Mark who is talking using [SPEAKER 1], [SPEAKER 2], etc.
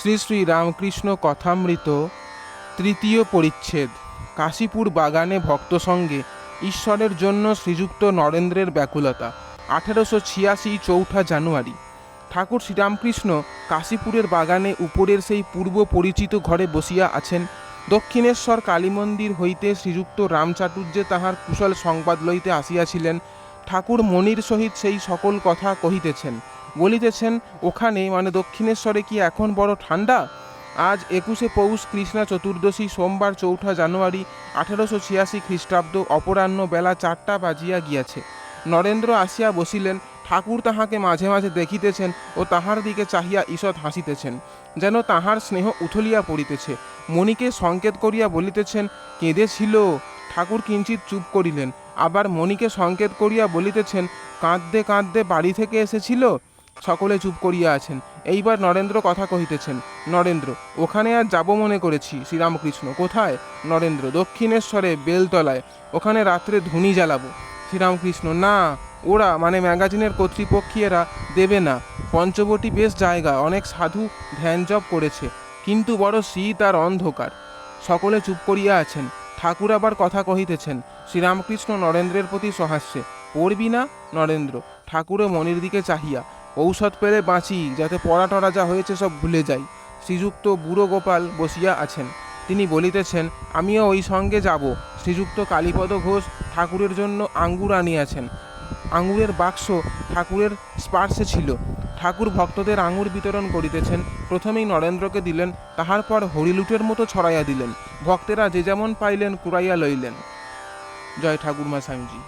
[SPEAKER 1] শ্রী শ্রী রামকৃষ্ণ কথামৃত তৃতীয় পরিচ্ছেদ। কাশীপুর বাগানে ভক্ত সঙ্গে ঈশ্বরের জন্য শ্রীযুক্ত নরেন্দ্রের ব্যাকুলতা। 1886 চৌঠা জানুয়ারি। ঠাকুর শ্রীরামকৃষ্ণ কাশীপুরের বাগানে উপরের সেই পূর্ব পরিচিত ঘরে বসিয়া আছেন। দক্ষিণেশ্বর কালীমন্দির হইতে শ্রীযুক্ত রামচাটুর্যে তাহার কুশল সংবাদ লইতে আসিয়াছিলেন। ঠাকুর মনির সহিত সেই সকল কথা কহিতেছেন, বলিতেছেন, ওখানে মানে দক্ষিণেশ্বরে কি এখন বড় ঠান্ডা? আজ 21শে পৌষ কৃষ্ণা চতুর্দশী, সোমবার চৌঠা জানুয়ারি 1886 খ্রিস্টাব্দ। অপরাহ্ন বেলা 4টা বাজিয়া গিয়াছে। নরেন্দ্র আসিয়া বসিলেন। ঠাকুর তাহাকে মাঝে মাঝে দেখিতেছেন ও তাহার দিকে চাহিয়া ঈষৎ হাসিতেছেন, যেন তাহার স্নেহ উথলিয়া পড়িতেছে। মণিকে সংকেত করিয়া বলিতেছেন, কেঁদেছিল। ঠাকুর কিঞ্চিত চুপ করিলেন। আবার মণিকে সংকেত করিয়া বলিতেছেন, কাঁদতে কাঁদতে বাড়ি থেকে এসেছিল। সকলে চুপ করিয়া আছেন। এইবার নরেন্দ্র কথা কহিতেছেন। নরেন্দ্র: ওখানে আজ যাব মনে করেছি। শ্রীরামকৃষ্ণ: কোথায়? নরেন্দ্র: দক্ষিণেশ্বরে, বেলতলায়। ওখানে রাত্রে ধুনি জ্বালাবো। শ্রীরামকৃষ্ণ: না, ওরা মানে ম্যাগাজিনের কর্তৃপক্ষীয়রা দেবে না। পঞ্চবটী বেশ জায়গা, অনেক সাধু ধ্যান জপ করেছে, কিন্তু বড় শীত আর অন্ধকার। সকলে চুপ করিয়া আছেন। ঠাকুর আবার কথা কহিতেছেন। শ্রীরামকৃষ্ণ নরেন্দ্রের প্রতি সহাস্যে: পড়বি না? নরেন্দ্র ঠাকুরে মনির দিকে চাহিয়া: ঔষধ পেলে বাঁচি, যাতে পড়া টরা যা হয়েছে সব ভুলে যাই। শ্রীযুক্ত বুড়ো গোপাল বসিয়া আছেন। তিনি বলিতেছেন, আমিও ওই সঙ্গে যাব। শ্রীযুক্ত কালীপদ ঘোষ ঠাকুরের জন্য আঙ্গুর আনিয়াছেন। আঙুরের বাক্স ঠাকুরের স্পার্শে ছিল। ঠাকুর ভক্তদের আঙুর বিতরণ করিতেছেন। প্রথমেই নরেন্দ্রকে দিলেন, তাহার পর হরিলুটের মতো ছড়াইয়া দিলেন। ভক্তেরা যে যেমন পাইলেন কুড়াইয়া লইলেন। জয় ঠাকুরমা স্বামীজি।